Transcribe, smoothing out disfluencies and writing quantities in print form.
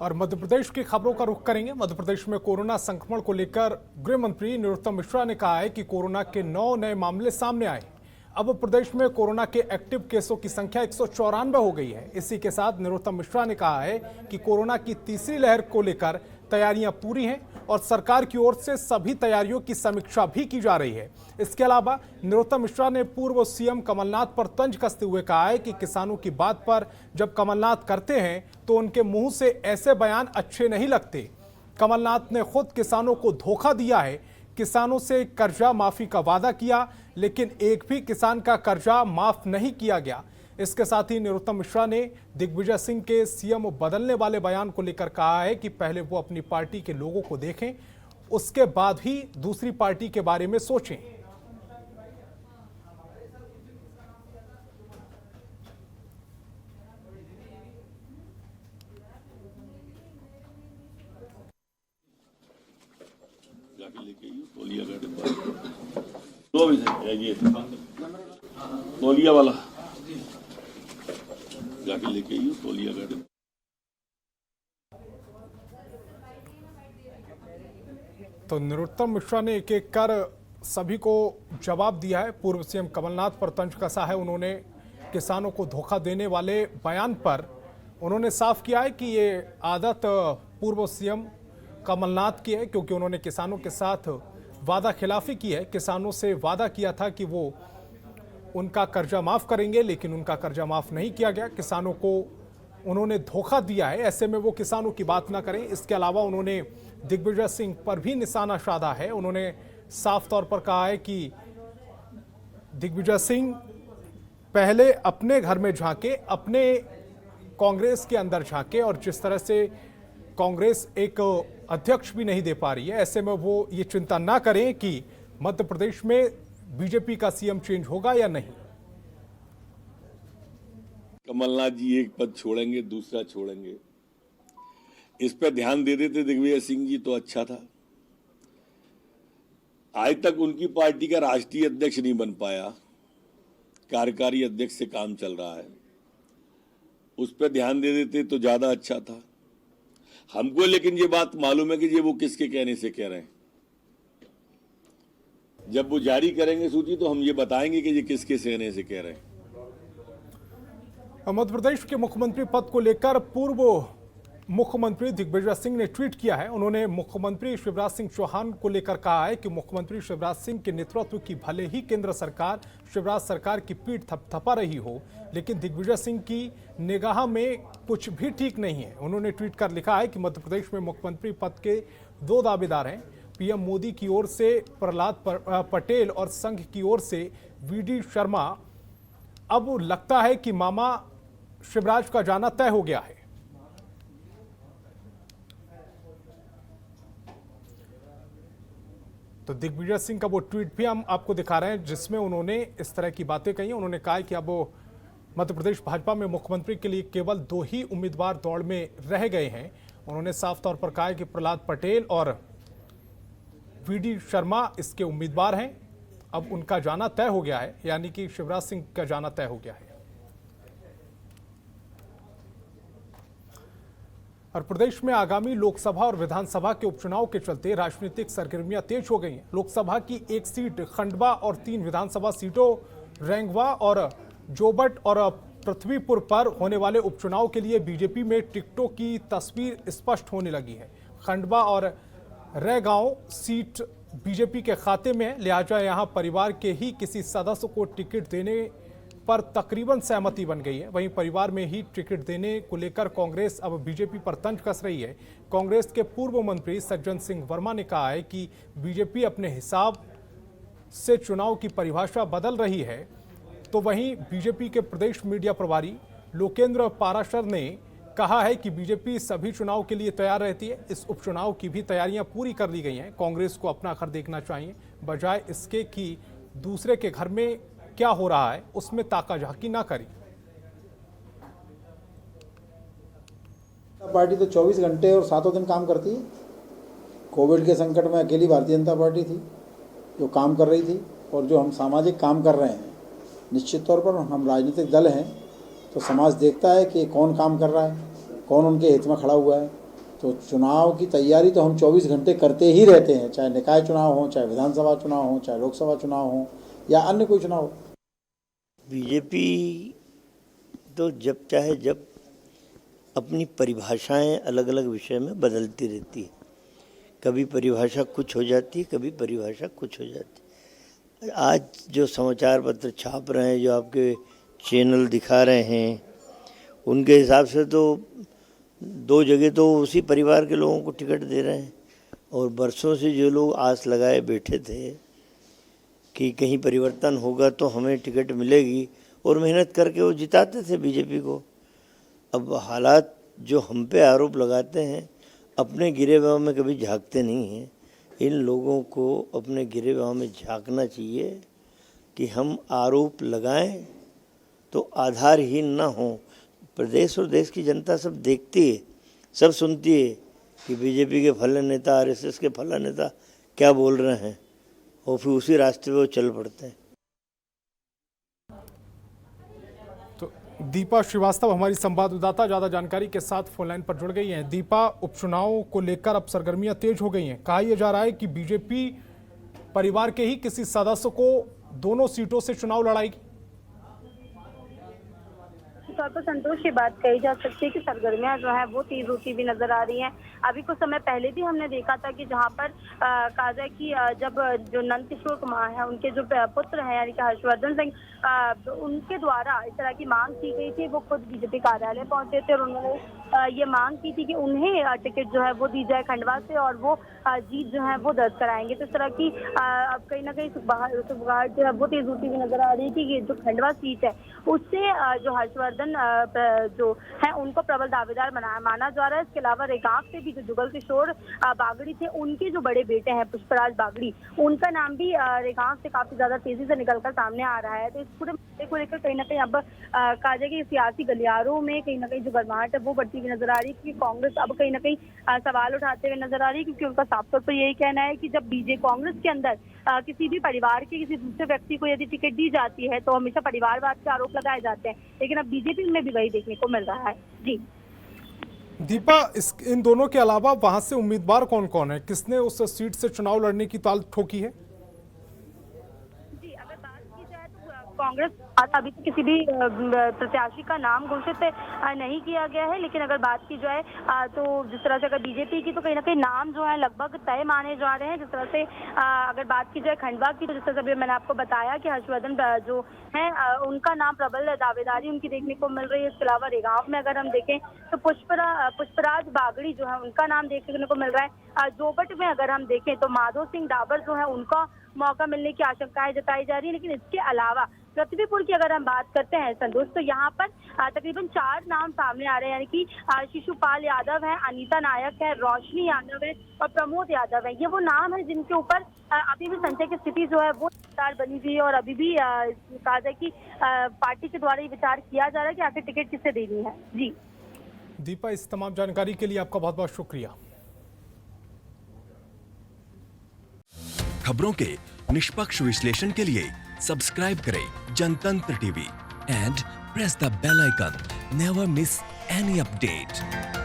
और मध्य प्रदेश की खबरों का रुख करेंगे। मध्य प्रदेश में कोरोना संक्रमण को लेकर गृह मंत्री नरोत्तम मिश्रा ने कहा है कि कोरोना के 9 नए मामले सामने आए। अब प्रदेश में कोरोना के एक्टिव केसों की संख्या 194 हो गई है। इसी के साथ नरोत्तम मिश्रा ने कहा है कि कोरोना की तीसरी लहर को लेकर तैयारियां पूरी हैं और सरकार की ओर से सभी तैयारियों की समीक्षा भी की जा रही है। इसके अलावा नरोत्तम मिश्रा ने पूर्व सीएम कमलनाथ पर तंज कसते हुए कहा है कि किसानों की बात पर जब कमलनाथ करते हैं तो उनके मुंह से ऐसे बयान अच्छे नहीं लगते। कमलनाथ ने खुद किसानों को धोखा दिया है, किसानों से कर्जा माफी का वादा किया, लेकिन एक भी किसान का कर्जा माफ नहीं किया गया। इसके साथ ही नरोत्तम मिश्रा ने दिग्विजय सिंह के सीएम बदलने वाले बयान को लेकर कहा है कि पहले वो अपनी पार्टी के लोगों को देखें, उसके बाद ही दूसरी पार्टी के बारे में सोचें। तौलिया वाला जाके लेके आइए तौलिया गार्डन। तो नरोत्तम मिश्रा ने एक एक कर सभी को जवाब दिया है। पूर्व सीएम कमलनाथ पर तंज कसा है उन्होंने। किसानों को धोखा देने वाले बयान पर उन्होंने साफ किया है कि ये आदत पूर्व सीएम कमलनाथ की है, क्योंकि उन्होंने किसानों के साथ वादा खिलाफी की है। किसानों से वादा किया था कि वो उनका कर्जा माफ करेंगे, लेकिन उनका कर्जा माफ नहीं किया गया। किसानों को उन्होंने धोखा दिया है, ऐसे में वो किसानों की बात ना करें। इसके अलावा उन्होंने दिग्विजय सिंह पर भी निशाना साधा है। उन्होंने साफ तौर पर कहा है कि दिग्विजय सिंह पहले अपने घर में झांके, अपने कांग्रेस के अंदर झांके, और जिस तरह से कांग्रेस एक अध्यक्ष भी नहीं दे पा रही है, ऐसे में वो ये चिंता ना करें कि मध्य प्रदेश में बीजेपी का सीएम चेंज होगा या नहीं। कमलनाथ जी एक पद छोड़ेंगे, दूसरा छोड़ेंगे, इस पर ध्यान दे देते दिग्विजय सिंह जी तो अच्छा था। आज तक उनकी पार्टी का राष्ट्रीय अध्यक्ष नहीं बन पाया, कार्यकारी अध्यक्ष से काम चल रहा है, उस पर ध्यान दे देते तो ज्यादा अच्छा था। हमको लेकिन ये बात मालूम है कि ये वो किसके कहने से कह रहे हैं। जब वो जारी करेंगे सूची तो हम ये बताएंगे कि ये किसके कहने से कह रहे हैं। मध्य प्रदेश के मुख्यमंत्री पद को लेकर पूर्व मुख्यमंत्री दिग्विजय सिंह ने ट्वीट किया है। उन्होंने मुख्यमंत्री शिवराज सिंह चौहान को लेकर कहा है कि मुख्यमंत्री शिवराज सिंह के नेतृत्व की भले ही केंद्र सरकार शिवराज सरकार की पीठ थपथपा रही हो, लेकिन दिग्विजय सिंह की निगाह में कुछ भी ठीक नहीं है। उन्होंने ट्वीट कर लिखा है कि मध्य प्रदेश में मुख्यमंत्री पद के 2 दावेदार हैं। पीएम मोदी की ओर से प्रहलाद पटेल और संघ की ओर से वीडी शर्मा। अब लगता है कि मामा शिवराज का जाना तय हो गया है। तो दिग्विजय सिंह का वो ट्वीट भी हम आपको दिखा रहे हैं, जिसमें उन्होंने इस तरह की बातें कही। उन्होंने कहा कि अब मध्य प्रदेश भाजपा में मुख्यमंत्री के लिए केवल 2 ही उम्मीदवार दौड़ में रह गए हैं। उन्होंने साफ तौर पर कहा है कि प्रहलाद पटेल और वीडी शर्मा इसके उम्मीदवार हैं। अब उनका जाना तय हो गया है, यानी कि शिवराज सिंह का जाना तय हो गया है। और प्रदेश में आगामी लोकसभा और विधानसभा के उपचुनाव के चलते राजनीतिक सरगर्मियां तेज हो गई हैं। लोकसभा की 1 सीट खंडवा और 3 विधानसभा सीटों रैंगवा और जोबट और पृथ्वीपुर पर होने वाले उपचुनाव के लिए बीजेपी में टिकटों की तस्वीर स्पष्ट होने लगी है। खंडवा और रैगांव सीट बीजेपी के खाते में है, लिहाजा यहां परिवार के ही किसी सदस्य को टिकट देने पर तकरीबन सहमति बन गई है। वहीं परिवार में ही टिकट देने को लेकर कांग्रेस अब बीजेपी पर तंज कस रही है। कांग्रेस के पूर्व मंत्री सज्जन सिंह वर्मा ने कहा है कि बीजेपी अपने हिसाब से चुनाव की परिभाषा बदल रही है। तो वहीं बीजेपी के प्रदेश मीडिया प्रभारी लोकेंद्र पाराशर ने कहा है कि बीजेपी सभी चुनाव के लिए तैयार रहती है। इस उपचुनाव की भी तैयारियां पूरी कर ली गई हैं। कांग्रेस को अपना घर देखना चाहिए, बजाय इसके कि दूसरे के घर में क्या हो रहा है उसमें ताका झाकी ना करी। पार्टी तो 24 घंटे और 7 दिन काम करती है। कोविड के संकट में अकेली भारतीय जनता पार्टी थी जो काम कर रही थी, और जो हम सामाजिक काम कर रहे हैं, निश्चित तौर पर हम राजनीतिक दल हैं तो समाज देखता है कि कौन काम कर रहा है, कौन उनके हित में खड़ा हुआ है। तो चुनाव की तैयारी तो हम 24 घंटे करते ही रहते हैं, चाहे निकाय चुनाव हो, चाहे विधानसभा चुनाव हो, चाहे लोकसभा चुनाव हो या अन्य कोई चुनाव हो। बीजेपी तो जब चाहे जब अपनी परिभाषाएं अलग अलग विषय में बदलती रहती है। कभी परिभाषा कुछ हो जाती है, कभी परिभाषा कुछ हो जाती है। आज जो समाचार पत्र छाप रहे हैं, जो आपके चैनल दिखा रहे हैं, उनके हिसाब से तो 2 जगह तो उसी परिवार के लोगों को टिकट दे रहे हैं। और बरसों से जो लोग आस लगाए बैठे थे कि कहीं परिवर्तन होगा तो हमें टिकट मिलेगी, और मेहनत करके वो जिताते थे बीजेपी को। अब हालात जो हम पे आरोप लगाते हैं, अपने गिरेबान में कभी झांकते नहीं हैं। इन लोगों को अपने गिरेबान में झांकना चाहिए कि हम आरोप लगाएं तो आधारहीन ना हो। प्रदेश और देश की जनता सब देखती है, सब सुनती है कि बीजेपी के फलाने नेता, आरएसएस के फलाने नेता क्या बोल रहे हैं, और फिर उसी रास्ते पे वो चल पड़ते हैं। तो दीपा श्रीवास्तव हमारी संवाददाता ज्यादा जानकारी के साथ फोन लाइन पर जुड़ गई हैं। दीपा, उपचुनाव को लेकर अब सरगर्मियां तेज हो गई हैं। कहा यह जा रहा है कि बीजेपी परिवार के ही किसी सदस्य को दोनों सीटों से चुनाव लड़ाएगी। तौर पर संतोष की बात कही जा सकती है कि सरगर्मियां जो है वो तेज होती भी नजर आ रही हैं। अभी कुछ समय पहले भी हमने देखा था कि जहां पर कहा जाए कि जब जो नंद किशोर कुमार है, उनके जो पुत्र हैं यानी कि हर्षवर्धन सिंह, उनके द्वारा इस तरह की मांग की गई थी। वो खुद बीजेपी कार्यालय पहुंचे थे और उन्होंने ये मांग की थी कि उन्हें टिकट जो है वो दी जाए खंडवा से, और वो जीत जो है वो दर्ज कराएंगे। तो इस तरह की अब कहीं ना कहीं सुखबुगाहट जो है वो तेज होती हुई नजर आ रही थी कि जो खंडवा सीट है उससे जो हर्षवर्धन जो है उनको प्रबल दावेदार माना जा रहा है। इसके अलावा रेगांव से भी जो जुगल किशोर बागड़ी थे, उनके जो बड़े बेटे हैं पुष्पराज बागड़ी, उनका नाम भी रेगांव से काफी ज्यादा तेजी से निकलकर सामने आ रहा है। तो इस पूरे मुद्दे को लेकर कहीं ना कहीं अब कहा जाए कि सियासी गलियारों में कहीं ना कहीं जो गर्माहट है वो बढ़ती हुई नजर आ रही है, क्योंकि कांग्रेस अब कहीं ना कहीं सवाल उठाते हुए नजर आ रही है, क्योंकि उनका साफ तौर पर यही कहना है कि जब कांग्रेस के अंदर किसी भी परिवार के किसी दूसरे व्यक्ति को यदि टिकट दी जाती है तो हमेशा परिवारवाद के आरोप लगाए जाते हैं, लेकिन अब बीजेपी में भी वही देखने को मिल रहा है। जी दीपा, इन दोनों के अलावा वहां से उम्मीदवार कौन कौन है? किसने उस सीट से चुनाव लड़ने की ताल ठोकी है? जी, अगर बात की जाए तो कांग्रेस अभी तो किसी भी प्रत्याशी का नाम घोषित नहीं किया गया है, लेकिन अगर बात की जाए तो जिस तरह से अगर बीजेपी की, तो कहीं ना कहीं नाम जो है लगभग तय माने जा रहे हैं। जिस तरह से अगर बात की जाए खंडवा की, तो जिस तरह से मैंने आपको बताया कि हर्षवर्धन जो है उनका नाम प्रबल दावेदारी उनकी देखने को मिल रही है। इसके अलावा रेगांव में अगर हम देखें तो पुष्पराज बागड़ी जो है उनका नाम देखने को मिल रहा है। जोबट में अगर हम देखें तो माधो सिंह डाबर जो है उनका मौका मिलने की आशंकाएं जताई जा रही है। लेकिन इसके अलावा पृथ्वीपुर की अगर हम बात करते हैं संतोष, तो यहाँ पर तकरीबन 4 नाम सामने आ रहे हैं, यानी कि शिशुपाल यादव है, अनीता नायक है, रोशनी यादव है और प्रमोद यादव है। ये वो नाम है जिनके ऊपर अभी भी संचय की स्थिति जो है वो विचार बनी हुई है, और अभी भी कहा जाए कि पार्टी के द्वारा ये विचार किया जा रहा है कि आखिर टिकट किसे देनी है। जी दीपा, इस तमाम जानकारी के लिए आपका बहुत बहुत शुक्रिया। खबरों के निष्पक्ष विश्लेषण के लिए सब्सक्राइब करें Jantantra TV and press the bell icon. Never miss any update.